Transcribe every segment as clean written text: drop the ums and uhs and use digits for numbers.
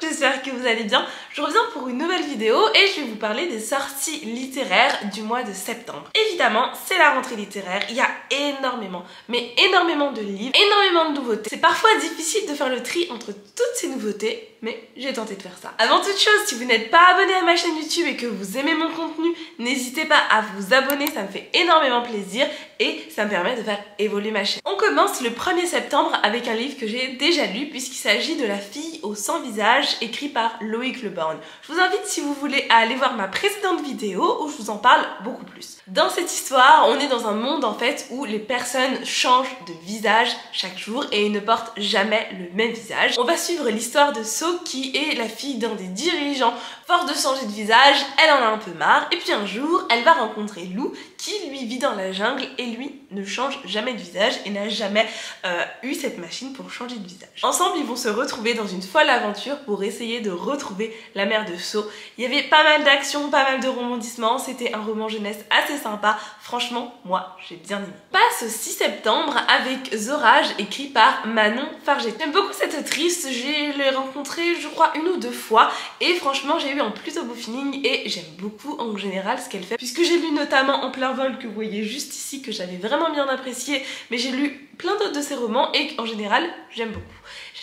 j'espère que vous allez bien. Je reviens pour une nouvelle vidéo et je vais vous parler des sorties littéraires du mois de septembre. Évidemment, c'est la rentrée littéraire, il y a énormément, mais énormément de livres, énormément de nouveautés. C'est parfois difficile de faire le tri entre toutes ces nouveautés, mais j'ai tenté de faire ça. Avant toute chose, si vous n'êtes pas abonné à ma chaîne YouTube et que vous aimez mon contenu, n'hésitez pas à vous abonner, ça me fait énormément plaisir et ça me permet de faire évoluer ma chaîne. On commence le 1er septembre avec un livre que j'ai déjà lu puisqu'il s'agit de La fille aux 100 visages, écrit par Loïc Le Borgne. Je vous invite, si vous voulez, à aller voir ma précédente vidéo où je vous en parle beaucoup plus. Dans cette histoire, on est dans un monde en fait où les personnes changent de visage chaque jour et ils ne portent jamais le même visage. On va suivre l'histoire de So qui est la fille d'un des dirigeants. Force de changer de visage, elle en a un peu marre et puis un jour, elle va rencontrer Lou qui lui vit dans la jungle et lui ne change jamais de visage et n'a jamais eu cette machine pour changer de visage. Ensemble, ils vont se retrouver dans une folle aventure pour essayer de retrouver la mère de So. Il y avait pas mal d'action, pas mal de rebondissements, c'était un roman jeunesse assez sympa. Franchement, moi, j'ai bien aimé. Passe au 6 septembre avec Zorage, écrit par Manon Farget. J'aime beaucoup cette autrice, je l'ai rencontrée, je crois, 1 ou 2 fois et franchement, j'ai eu un plutôt beau feeling et j'aime beaucoup en général ce qu'elle fait puisque j'ai lu notamment En plein vol que vous voyez juste ici que j'avais vraiment bien apprécié, mais j'ai lu plein d'autres de ses romans et en général, j'aime beaucoup.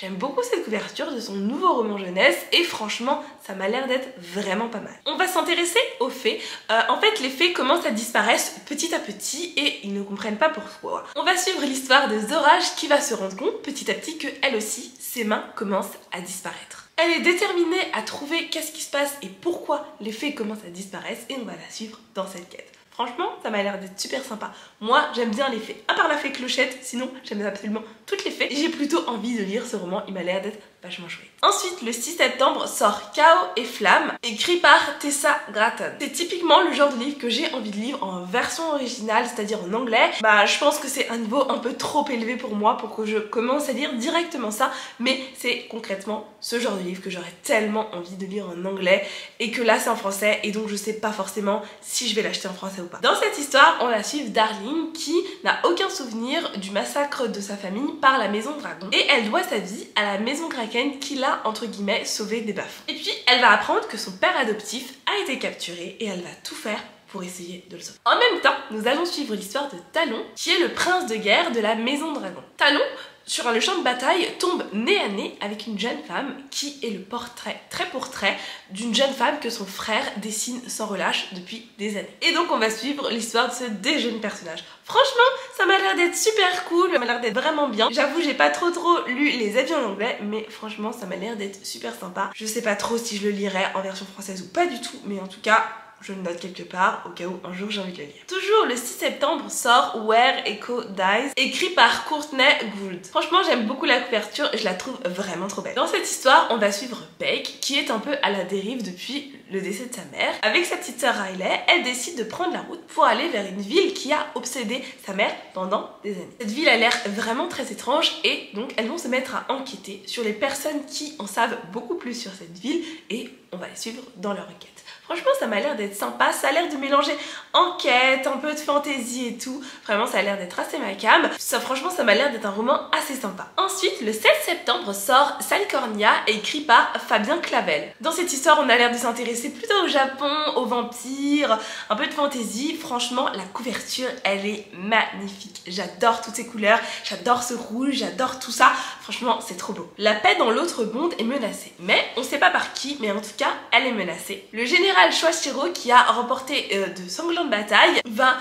J'aime beaucoup cette couverture de son nouveau roman jeunesse et franchement, ça m'a l'air d'être vraiment pas mal. On va s'intéresser aux fées. En fait, les fées commencent à disparaître petit à petit et ils ne comprennent pas pourquoi. On va suivre l'histoire de Zorage qui va se rendre compte petit à petit que elle aussi, ses mains commencent à disparaître. Elle est déterminée à trouver qu'est-ce qui se passe et pourquoi les fées commencent à disparaître et on va la suivre dans cette quête. Franchement, ça m'a l'air d'être super sympa. Moi, j'aime bien les fées. À part la fée Clochette, sinon, j'aime absolument toutes les fées. J'ai plutôt envie de lire ce roman, il m'a l'air d'être vachement chouette. Ensuite, le 6 septembre sort Chaos et Flamme, écrit par Tessa Gratton. C'est typiquement le genre de livre que j'ai envie de lire en version originale, c'est-à-dire en anglais. Je pense que c'est un niveau un peu trop élevé pour moi pour que je commence à lire directement ça, mais c'est concrètement ce genre de livre que j'aurais tellement envie de lire en anglais et que là c'est en français et donc je sais pas forcément si je vais l'acheter en français ou pas. Dans cette histoire, on la suit Darling qui n'a aucun souvenir du massacre de sa famille par la Maison Dragon et elle doit sa vie à la Maison Kraken qui l'a entre guillemets sauvé des bas-fonds. Et puis elle va apprendre que son père adoptif a été capturé et elle va tout faire pour essayer de le sauver. En même temps, nous allons suivre l'histoire de Talon qui est le prince de guerre de la Maison Dragon. Talon, sur le champ de bataille, tombe nez à nez avec une jeune femme qui est le portrait, trait pour trait, d'une jeune femme que son frère dessine sans relâche depuis des années. Et donc on va suivre l'histoire de ce deux jeunes personnages. Franchement, ça m'a l'air d'être super cool, ça m'a l'air d'être vraiment bien. J'avoue, j'ai pas trop lu les avis en anglais, mais franchement, ça m'a l'air d'être super sympa. Je sais pas trop si je le lirai en version française ou pas du tout, mais en tout cas, je le note quelque part au cas où un jour j'ai envie de le lire. Toujours le 6 septembre sort Where Echo Dies, écrit par Courtney Gould. Franchement, j'aime beaucoup la couverture et je la trouve vraiment trop belle. Dans cette histoire, on va suivre Beck qui est un peu à la dérive depuis le décès de sa mère. Avec sa petite sœur Riley, elle décide de prendre la route pour aller vers une ville qui a obsédé sa mère pendant des années. Cette ville a l'air vraiment très étrange et donc elles vont se mettre à enquêter sur les personnes qui en savent beaucoup plus sur cette ville et on va les suivre dans leur enquête. Franchement, ça m'a l'air d'être sympa, ça a l'air de mélanger enquête, un peu de fantaisie et tout. Vraiment, ça a l'air d'être assez ma cam. Franchement, ça m'a l'air d'être un roman assez sympa. Ensuite, le 7 septembre sort Salicornia, écrit par Fabien Clavel. Dans cette histoire, on a l'air de s'intéresser plutôt au Japon, aux vampires, un peu de fantaisie. Franchement, la couverture, elle est magnifique. J'adore toutes ces couleurs, j'adore ce rouge, j'adore tout ça. Franchement, c'est trop beau. La paix dans l'autre monde est menacée. Mais on sait pas par qui, mais en tout cas, elle est menacée. Le général Shoichiro, qui a remporté de sanglantes batailles, va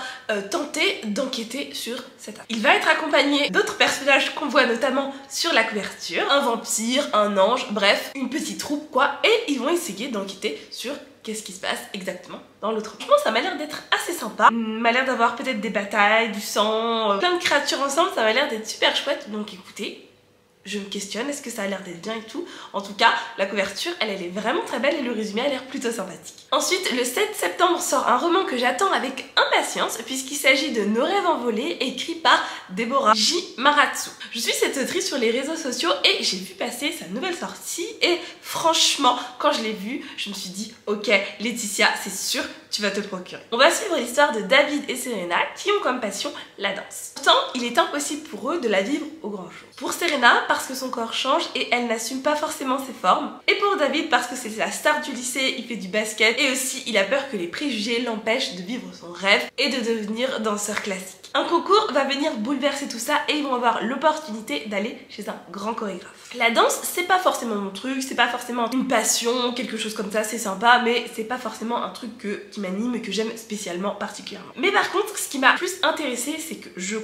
tenter d'enquêter sur cette arme. Il va être accompagné d'autres personnages qu'on voit notamment sur la couverture, un vampire, un ange, bref, une petite troupe quoi, et ils vont essayer d'enquêter sur qu'est-ce qui se passe exactement dans l'autre. Franchement, ça m'a l'air d'être assez sympa. M'a l'air d'avoir peut-être des batailles, du sang, plein de créatures ensemble, ça m'a l'air d'être super chouette, donc écoutez, je me questionne, est-ce que ça a l'air d'être bien et tout. En tout cas, la couverture, elle est vraiment très belle et le résumé a l'air plutôt sympathique. Ensuite, le 7 septembre sort un roman que j'attends avec impatience puisqu'il s'agit de Nos rêves envolés, écrit par Deborah J. Maratsu. Je suis cette autrice sur les réseaux sociaux et j'ai vu passer sa nouvelle sortie et franchement, quand je l'ai vue, je me suis dit, ok, Laetitia, c'est sûr, tu vas te le procurer. On va suivre l'histoire de David et Serena qui ont comme passion la danse. Pourtant, il est impossible pour eux de la vivre au grand jour. Pour Serena, parce que son corps change et elle n'assume pas forcément ses formes. Et pour pour David parce que c'est la star du lycée, il fait du basket et aussi il a peur que les préjugés l'empêchent de vivre son rêve et de devenir danseur classique. Un concours va venir bouleverser tout ça et ils vont avoir l'opportunité d'aller chez un grand chorégraphe. La danse, c'est pas forcément mon truc, c'est pas forcément une passion, quelque chose comme ça, c'est sympa, mais c'est pas forcément un truc qui m'anime et que j'aime spécialement particulièrement. Mais par contre, ce qui m'a plus intéressée, c'est que je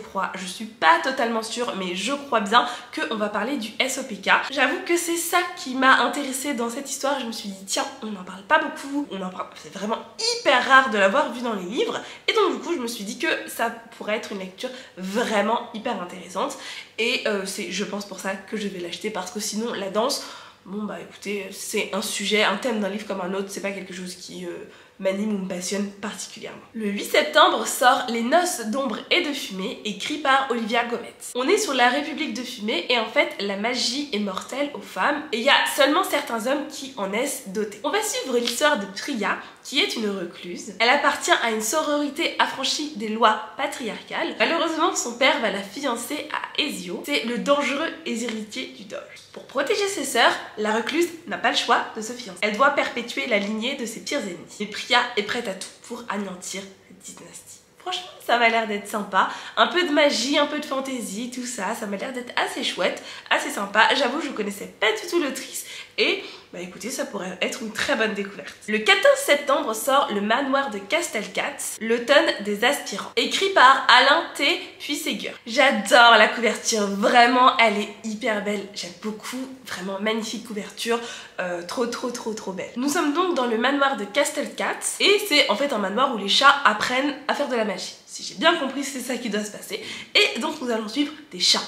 suis pas totalement sûre, mais je crois bien qu'on va parler du SOPK. J'avoue que c'est ça qui m'a intéressée dans cette histoire. Je me suis dit, tiens, on n'en parle pas beaucoup, c'est vraiment hyper rare de l'avoir vu dans les livres, et donc du coup, je me suis dit que ça pourrait être une lecture vraiment hyper intéressante, et c'est, je pense, pour ça que je vais l'acheter, parce que sinon, la danse, bon bah écoutez, c'est un sujet, un thème d'un livre comme un autre, c'est pas quelque chose qui m'anime ou me passionne particulièrement. Le 8 septembre sort Les Noces d'ombre et de fumée, écrit par Olivia Gomet. On est sur la République de fumée et en fait la magie est mortelle aux femmes et il y a seulement certains hommes qui en naissent dotés. On va suivre l'histoire de Priya qui est une recluse. Elle appartient à une sororité affranchie des lois patriarcales. Malheureusement, son père va la fiancer à Ezio. C'est le dangereux héritier du Doge. Pour protéger ses sœurs, la recluse n'a pas le choix de se fiancer. Elle doit perpétuer la lignée de ses pires ennemis. Et Priya est prête à tout pour anéantir cette dynastie. Franchement, ça m'a l'air d'être sympa. Un peu de magie, un peu de fantaisie, tout ça. Ça m'a l'air d'être assez chouette, assez sympa. J'avoue, je connaissais pas du tout l'autrice. Et bah écoutez, ça pourrait être une très bonne découverte. Le 14 septembre sort Le Manoir de Castelcats, l'automne des aspirants, écrit par Alain T. Puisségur. J'adore la couverture, vraiment, elle est hyper belle. J'aime beaucoup, vraiment magnifique couverture, trop belle. Nous sommes donc dans le manoir de Castelcats et c'est en fait un manoir où les chats apprennent à faire de la magie. Si j'ai bien compris, c'est ça qui doit se passer. Et donc nous allons suivre des chats.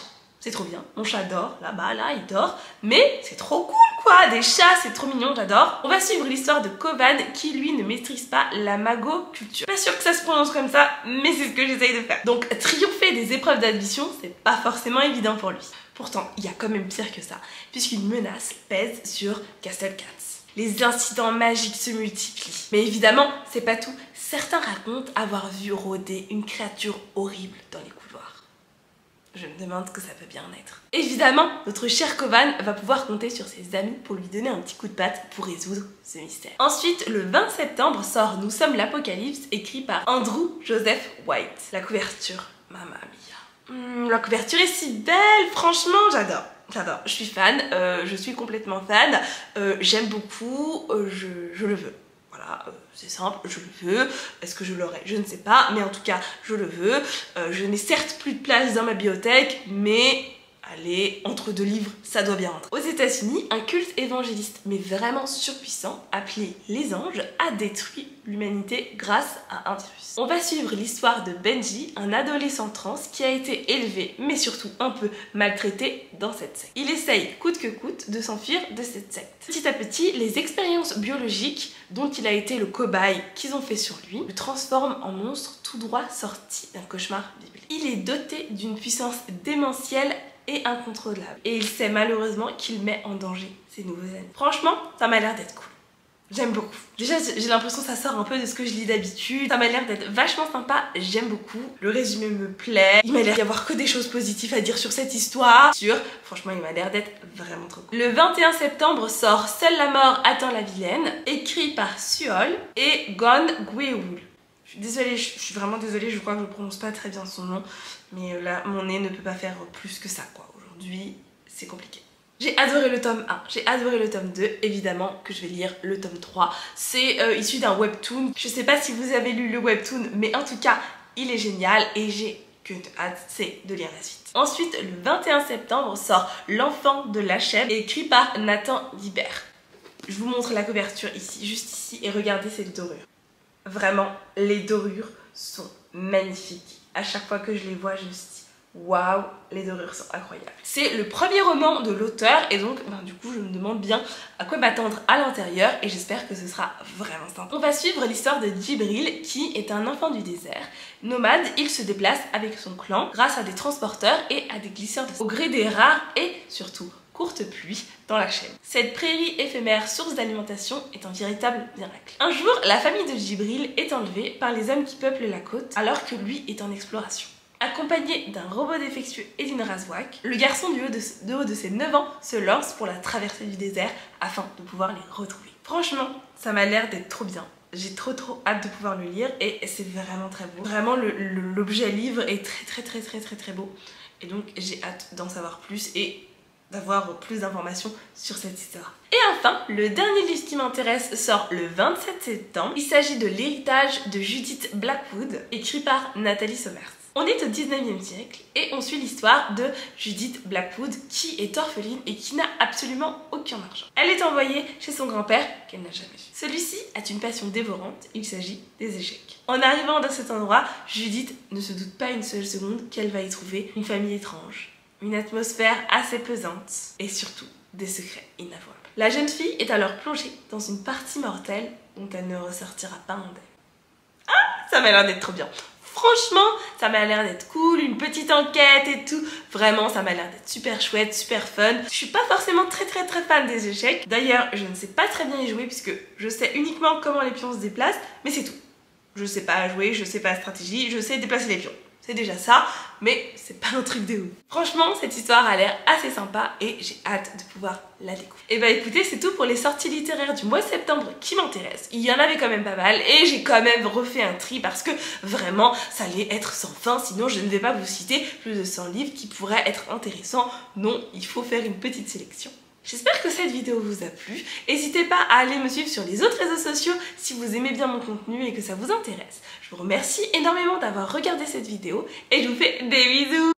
C'est trop bien, mon chat dort, là-bas, là, il dort, mais c'est trop cool quoi, des chats, c'est trop mignon, j'adore. On va suivre l'histoire de Kovan qui lui ne maîtrise pas la magoculture. Pas sûr que ça se prononce comme ça, mais c'est ce que j'essaye de faire. Donc triompher des épreuves d'admission, c'est pas forcément évident pour lui. Pourtant, il y a quand même pire que ça, puisqu'une menace pèse sur Castelcats. Les incidents magiques se multiplient. Mais évidemment, c'est pas tout. Certains racontent avoir vu rôder une créature horrible dans les couloirs. Je me demande ce que ça peut bien être. Évidemment, notre cher Kovan va pouvoir compter sur ses amis pour lui donner un petit coup de patte pour résoudre ce mystère. Ensuite, le 20 septembre sort Nous sommes l'Apocalypse, écrit par Andrew Joseph White. La couverture, mamma mia. La couverture est si belle, franchement, j'adore. J'adore, je suis fan, je suis complètement fan, j'aime beaucoup, je le veux. Voilà, c'est simple, je le veux. Est-ce que je l'aurai? Je ne sais pas, mais en tout cas, je le veux. Je n'ai certes plus de place dans ma bibliothèque, mais allez, entre deux livres, ça doit bien rentrer. Aux États-Unis, un culte évangéliste, mais vraiment surpuissant, appelé les Anges, a détruit l'humanité grâce à un virus. On va suivre l'histoire de Benji, un adolescent trans qui a été élevé, mais surtout un peu maltraité dans cette secte. Il essaye, coûte que coûte, de s'enfuir de cette secte. Petit à petit, les expériences biologiques dont il a été le cobaye qu'ils ont fait sur lui le transforment en monstre tout droit sorti d'un cauchemar biblique. Il est doté d'une puissance démentielle et incontrôlable. Et il sait malheureusement qu'il met en danger ses nouveaux amis. Franchement, ça m'a l'air d'être cool. J'aime beaucoup. Déjà, j'ai l'impression que ça sort un peu de ce que je lis d'habitude. Ça m'a l'air d'être vachement sympa, j'aime beaucoup. Le résumé me plaît. Il m'a l'air d'y avoir que des choses positives à dire sur cette histoire. Franchement, il m'a l'air d'être vraiment trop cool. Le 21 septembre sort Seule la mort attend la vilaine, écrit par Suol et Gon Gweul. Je suis désolée, je suis vraiment désolée, je crois que je prononce pas très bien son nom. Mais là, mon nez ne peut pas faire plus que ça, quoi. Aujourd'hui, c'est compliqué. J'ai adoré le tome 1, j'ai adoré le tome 2, évidemment que je vais lire le tome 3. C'est issu d'un webtoon. Je sais pas si vous avez lu le webtoon, mais en tout cas, il est génial et j'ai qu'une hâte, c'est de lire la suite. Ensuite, le 21 septembre sort L'Enfant de Lacheb, écrit par Nathan Libert. Je vous montre la couverture ici, juste ici, et regardez cette dorure. Vraiment, les dorures sont magnifiques. À chaque fois que je les vois, je me dis waouh, les dorures sont incroyables. C'est le premier roman de l'auteur et donc du coup je me demande bien à quoi m'attendre à l'intérieur et j'espère que ce sera vraiment sympa. On va suivre l'histoire de Djibril qui est un enfant du désert. Nomade, il se déplace avec son clan grâce à des transporteurs et à des glisseurs de... au gré des rares et surtout courte pluie dans la chaîne. Cette prairie éphémère source d'alimentation est un véritable miracle. Un jour, la famille de Djibril est enlevée par les hommes qui peuplent la côte alors que lui est en exploration. Accompagné d'un robot défectueux et d'une rasoir, le garçon du haut de ses 9 ans se lance pour la traversée du désert afin de pouvoir les retrouver. Franchement, ça m'a l'air d'être trop bien. J'ai trop hâte de pouvoir le lire et c'est vraiment très beau. Vraiment, l'objet livre est très beau. Et donc, j'ai hâte d'en savoir plus et d'avoir plus d'informations sur cette histoire. Et enfin, le dernier livre qui m'intéresse sort le 27 septembre. Il s'agit de L'héritage de Judith Blackwood, écrit par Nathalie Sommers. On est au 19e siècle et on suit l'histoire de Judith Blackwood qui est orpheline et qui n'a absolument aucun argent. Elle est envoyée chez son grand-père qu'elle n'a jamais vu. Celui-ci a une passion dévorante, il s'agit des échecs. En arrivant dans cet endroit, Judith ne se doute pas une seule seconde qu'elle va y trouver une famille étrange, une atmosphère assez pesante et surtout des secrets inavouables. La jeune fille est alors plongée dans une partie mortelle dont elle ne ressortira pas indemne. Ah, ça m'a l'air d'être trop bien. Franchement, ça m'a l'air d'être cool, une petite enquête et tout. Vraiment, ça m'a l'air d'être super chouette, super fun. Je suis pas forcément très fan des échecs. D'ailleurs, je ne sais pas très bien y jouer puisque je sais uniquement comment les pions se déplacent, mais c'est tout. Je sais pas jouer, je sais pas la stratégie, je sais déplacer les pions. C'est déjà ça, mais c'est pas un truc de ouf. Franchement, cette histoire a l'air assez sympa et j'ai hâte de pouvoir la découvrir. Et bah écoutez, c'est tout pour les sorties littéraires du mois de septembre qui m'intéressent. Il y en avait quand même pas mal et j'ai quand même refait un tri parce que vraiment, ça allait être sans fin. Sinon, je ne vais pas vous citer plus de 100 livres qui pourraient être intéressants. Non, il faut faire une petite sélection. J'espère que cette vidéo vous a plu. N'hésitez pas à aller me suivre sur les autres réseaux sociaux si vous aimez bien mon contenu et que ça vous intéresse. Je vous remercie énormément d'avoir regardé cette vidéo et je vous fais des bisous.